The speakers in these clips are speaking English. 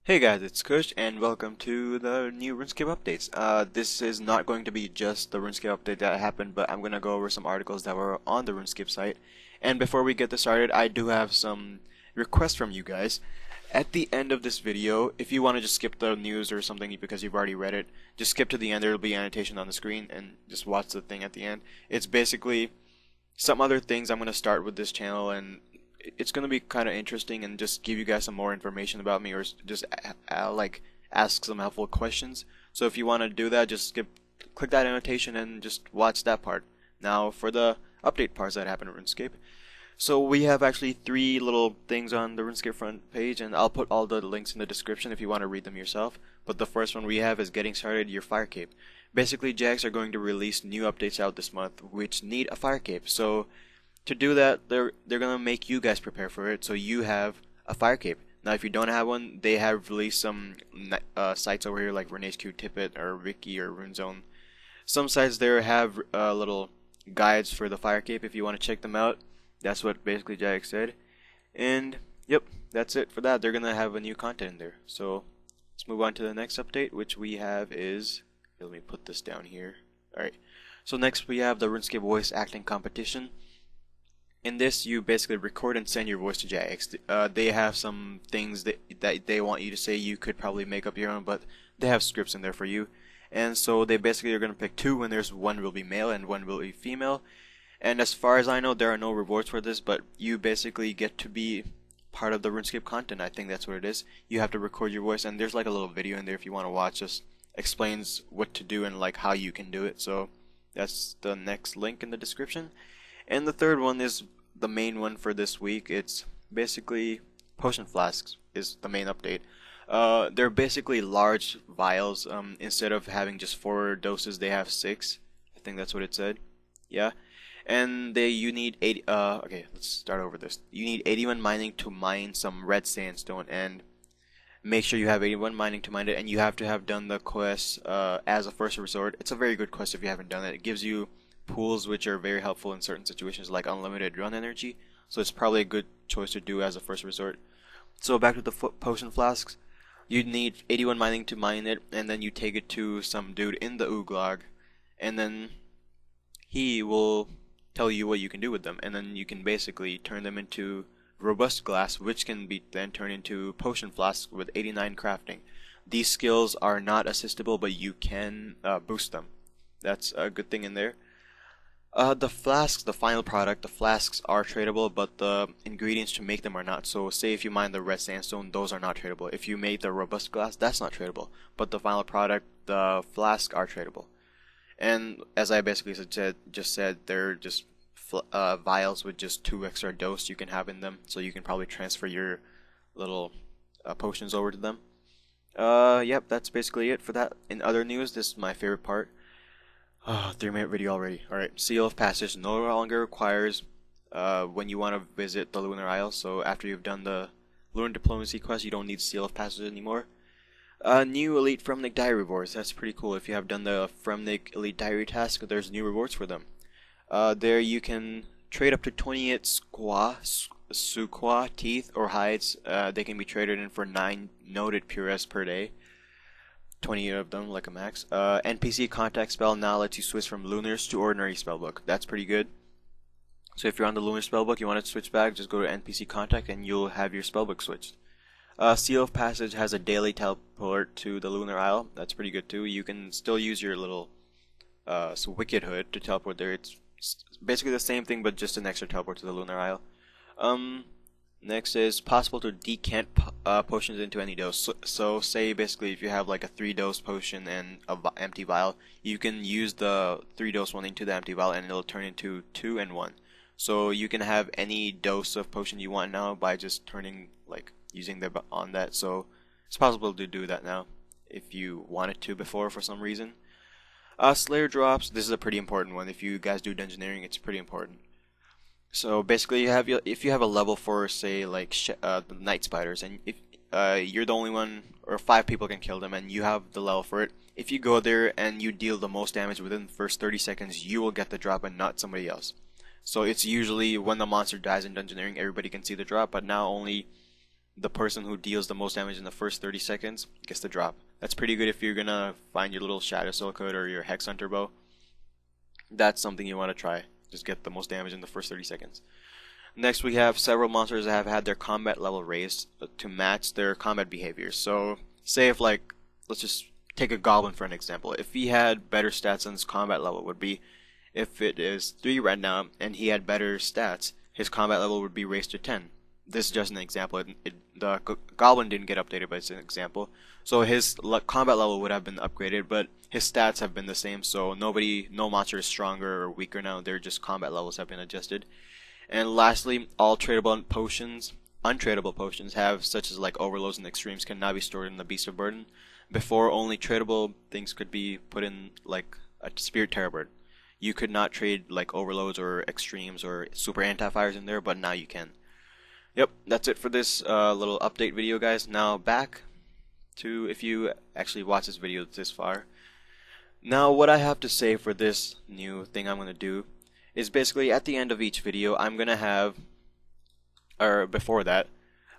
Hey guys, it's Kush, and welcome to the new RuneScape updates. This is not going to be just the RuneScape update that happened, but I'm going to go over some articles that were on the RuneScape site. And before we get this started, I do have some requests from you guys. At the end of this video, if you want to just skip the news or something because you've already read it, just skip to the end. There will be an annotation on the screen, and just watch the thing at the end. It's basically some other things I'm going to start with this channel, and it's going to be kind of interesting and just give you guys some more information about me, or just like ask some helpful questions. So if you want to do that, just click that annotation and just watch that part. Now for the update parts that happen in RuneScape. So we have actually three little things on the RuneScape front page, and I'll put all the links in the description if you want to read them yourself. But the first one we have is getting started your Firecape. Basically, Jags are going to release new updates out this month which need a Firecape. So to do that, they're gonna make you guys prepare for it, so you have a Firecape. Now, if you don't have one, they have released some sites over here like RuneHQ, Tippet, or Wiki, or RuneZone. Some sites there have little guides for the Firecape if you want to check them out. That's what basically Jack said. And yep, that's it for that. They're gonna have a new content in there. So let's move on to the next update, which we have is, let me put this down here. Alright, so next we have the RuneScape voice acting competition. In this, you basically record and send your voice to Jax. They have some things that they want you to say. You could probably make up your own, but they have scripts in there for you. And so they basically are going to pick two winners. One will be male and one will be female. And as far as I know, there are no rewards for this, but you basically get to be part of the RuneScape content. I think that's what it is. You have to record your voice, and there's like a little video in there if you want to watch. Just explains what to do and like how you can do it. So that's the next link in the description. And the third one is the main one for this week. It's basically potion flasks is the main update. They're basically large vials. Instead of having just 4 doses, they have 6. I think that's what it said. Yeah. And you need 80. Okay, let's start over this. You need 81 mining to mine some red sandstone, and make sure you have 81 mining to mine it. And you have to have done the quest as a first resort. It's a very good quest if you haven't done it. It gives you pools which are very helpful in certain situations like unlimited run energy, so it's probably a good choice to do as a first resort. So back to the potion flasks, you need 81 mining to mine it, and then you take it to some dude in the Ooglog, and then he will tell you what you can do with them, and then you can basically turn them into robust glass, which can be then turned into potion flasks with 89 crafting. These skills are not assistable, but you can boost them. That's a good thing in there. The flasks, the final product, the flasks are tradable, but the ingredients to make them are not. So say if you mine the red sandstone, those are not tradable. If you made the robust glass, that's not tradable. But the final product, the flasks, are tradable. And as I basically just said, they're just vials with just 2 extra dose you can have in them. So you can probably transfer your little potions over to them. Yep, that's basically it for that. In other news, this is my favorite part. 3-minute video already. Alright, Seal of Passage no longer requires when you want to visit the Lunar Isle. So after you've done the Lunar Diplomacy quest, you don't need Seal of Passage anymore. New Elite Fremnik Diary rewards. That's pretty cool. If you have done the Fremnik Elite Diary task, there's new rewards for them. There you can trade up to 28 Suqua teeth or hides. They can be traded in for 9 noted pures per day. 28 of them, like a max. NPC contact spell now lets you switch from Lunars to ordinary spellbook. That's pretty good. So if you're on the Lunar spellbook, you want to switch back, just go to NPC contact and you'll have your spellbook switched. Seal of Passage has a daily teleport to the Lunar Isle. That's pretty good too. You can still use your little Wicked Hood to teleport there. It's basically the same thing, but just an extra teleport to the Lunar Isle. Next is possible to decant potions into any dose. So say basically if you have like a 3-dose potion and an empty vial, you can use the 3-dose one into the empty vial and it'll turn into 2 and 1. So you can have any dose of potion you want now by just turning, like, using the on that. So it's possible to do that now if you wanted to before for some reason. Slayer drops. This is a pretty important one. If you guys do dungeoneering, it's pretty important. So basically, if you have a level for, say, like the night spiders, and if you're the only one, or 5 people can kill them, and you have the level for it, if you go there and you deal the most damage within the first 30 seconds, you will get the drop and not somebody else. So it's usually when the monster dies in dungeoneering, everybody can see the drop, but now only the person who deals the most damage in the first 30 seconds gets the drop. That's pretty good if you're gonna find your little Shadow Silk Hood or your Hex Hunter bow. That's something you want to try. Just get the most damage in the first 30 seconds. Next, we have several monsters that have had their combat level raised to match their combat behaviors. So, say if like, let's just take a Goblin for an example. If he had better stats than his combat level would be, if it is 3 right now and he had better stats, his combat level would be raised to 10. This is just an example. The Goblin didn't get updated, but it's an example. So his combat level would have been upgraded, but his stats have been the same. So no monster is stronger or weaker now. They're just combat levels have been adjusted. And lastly, all tradable potions, untradable potions have, such as like overloads and extremes, can now be stored in the Beast of Burden. Before, only tradable things could be put in like a Spirit Terror Bird. You could not trade like overloads or extremes or super anti-fires in there, but now you can. Yep, that's it for this little update video, guys. Now back to, if you actually watch this video this far. Now what I have to say for this new thing I'm going to do is basically at the end of each video I'm going to have, or before that,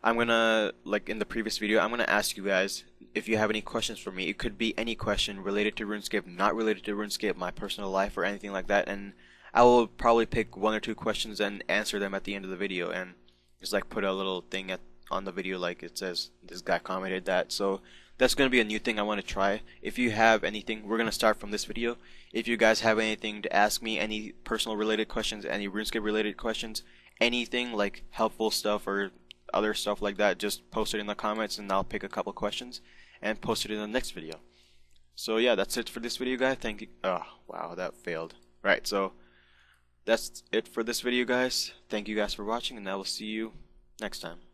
I'm going to, like in the previous video, I'm going to ask you guys if you have any questions for me. It could be any question related to RuneScape, not related to RuneScape, my personal life or anything like that, and I will probably pick 1 or 2 questions and answer them at the end of the video, and just like put a little thing on the video like it says this guy commented that. So that's going to be a new thing I want to try. If you have anything, we're going to start from this video. If you guys have anything to ask me, any personal related questions, any RuneScape related questions, anything like helpful stuff or other stuff like that, just post it in the comments and I'll pick a couple questions and post it in the next video. So yeah, that's it for this video, guys. Thank you. Oh wow, that failed. Right, so that's it for this video, guys. Thank you guys for watching, and I will see you next time.